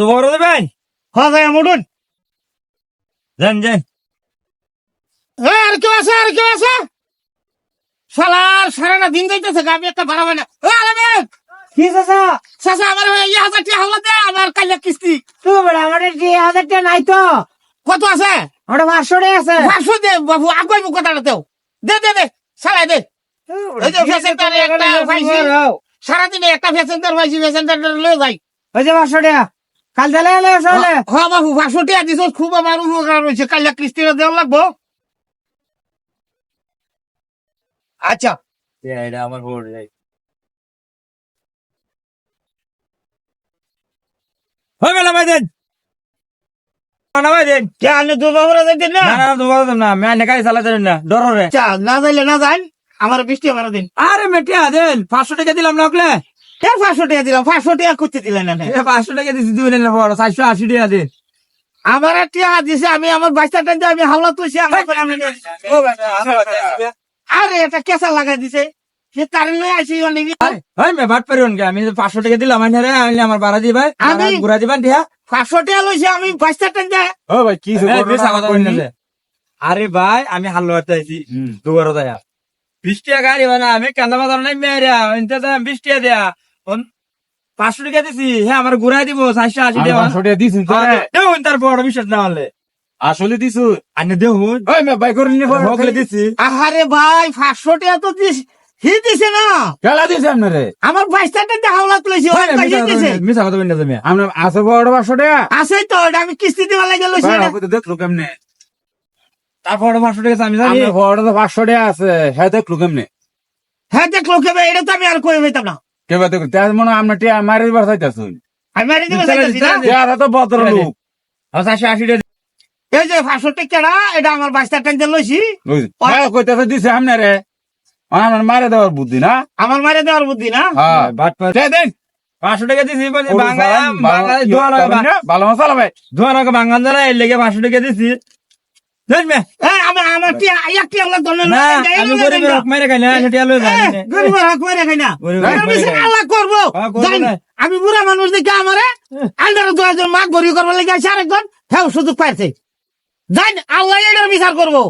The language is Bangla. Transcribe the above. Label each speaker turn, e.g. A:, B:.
A: তো বড় দেবেন
B: হ্যাঁ যাই মুডুন
A: যান যান
B: আর কেউ আছে আর কেউ আছে শালার সারাটা দিন যাইতেছে গাবি একটা ভাড়া হয় না আলামিন
C: কি চাচা
B: চাচা আমার 1000 টাকা হাওলা দে আমার কাইলা কিস্তি
C: তুমি বলে আমার 1000 টাকা নাই তো
B: কত আছে
C: আমার 500 টাকা আছে
B: 500 দে বাবু আগুই মুখ কথাটা দেও দে দে দে সালাই দে এই যে ফেসেন্টারে একটা পাইছি সারাদিনে একটা ফেসেন্টার পাইছি ফেসেন্টার লয়ে যাই
C: ওই যে 500 টাকা কাল দিলে এলে আসলে
B: হ্যাঁ বাবু 500 টাকা দিছ খুব আমার উপকার হয়েছে কাইলা কিস্তিটা দেওয়া লাগবো আচ্ছা
A: এটা আমার বড় যাই হয় মেলা ভাই দেন না ভাই দেন
B: কে আনে দু বাবুরা যাইতেন না
A: না না তোমার না আমি আনে গাড়ি চালাতে না ডর রে
B: আচ্ছা না যাইলে না যাই আমার বৃষ্টি ভাড়া দিন
A: আরে মেটিয়া দেন 500 টাকা দিলাম না ওকলে
B: কে 500 টাকা দিলাম 500 টাকা করতে দিলেন না
A: 500 টাকা দিছি দুই না বড় 480 টাকা দেন
B: আমার টাকা দিছে আমি আমার বাচ্চা টাইম আমি হাওলা তুলছি আরে এটা কেসা লাগাই দিছে সে তার নিয়ে আসি অনেক
A: হয় মে বাট পারিও না আমি 500 টাকা দিলাম আইনা রে আইলে আমার ভাড়া দিবাই
B: আমি
A: ঘুরা দিবেন দিয়া
B: 500 টাকা লইছি আমি বাচ্চা টাইম
D: ও ভাই কি
A: আরে ভাই আমি হাল্লো আইছি দুবারও যায় 20 টাকা গাড়ি মানে আমি কান্দা বাজার নাই মেরা ইনতে 20 টাকা দেয়া 500 টাকা দিছি হ্যাঁ আমার ঘুরাই দিব 480 টাকা
D: 500 টাকা দিছিস
A: দেউন তার বড় বিশ্বাস না হলে
D: আসলে দিছু
A: আনে দেউন
D: ওই মে ভাই করে নি
A: বকলে দিছি
B: আরে ভাই 500 টাকা তো দিস হি দিছে না
D: খেলা দিছে আপনারে
B: আমার বাচ্চা টাইম হাওলা তুলছি ওই পয়সা দিছে
A: মিছা কথা বলনা তুমি
D: আমরা আছে বড় 500 টাকা
B: আছে তো এটা আমি কিস্তি দিবা লাগে লইছি না
D: দেখলো কেমনে
A: তারপর 500 টাকা আমি জানি
D: আমরা বড় তো 500 টাকা আছে হ্যাঁ দেখলো কেমনে
B: হ্যাঁ দেখলো কেবে এটা তো আমি আর কই হইতাম না
D: কেবা দেখো তার মনে আমরা টিয়া মারি বার চাইতাছুন
B: আমি মারি দিবা চাইতাছি না
D: টিয়া তো ভদ্র লোক
A: 480 টাকা
B: এই যে 500 টাকা এটা আমার বাচ্চা টাইম লইছি
D: হ্যাঁ কইতাছে দিছে আপনারে আমার মারে দেওয়ার বুদ্ধি না
B: আমার মারে দেওয়ার বুদ্ধি না
D: হ্যাঁ
A: বাট পার
D: দেন
A: 500 টাকা দিছি বলে বাংলা দোয়া
D: ভালো মশলা ভাই
A: লাগা বাঙ্গান জানা এর লেগে 500 টাকা দিছি দেন মে
B: আমার টিয়া একটি আল্লাহ ধন্য
A: না আমি গরিব রক মাইরে খাই না সেটা লই যাই
B: গরিব হক মারে খাই না আল্লাহ করবো আমি বুড়া মানুষ দেখে আমারে আন্ডার 2000 মাস গরিব করবার লেগে আসে আরেকজন হ্যাঁ সুযোগ পাইছে জান আল্লাহ এটার বিচার করবো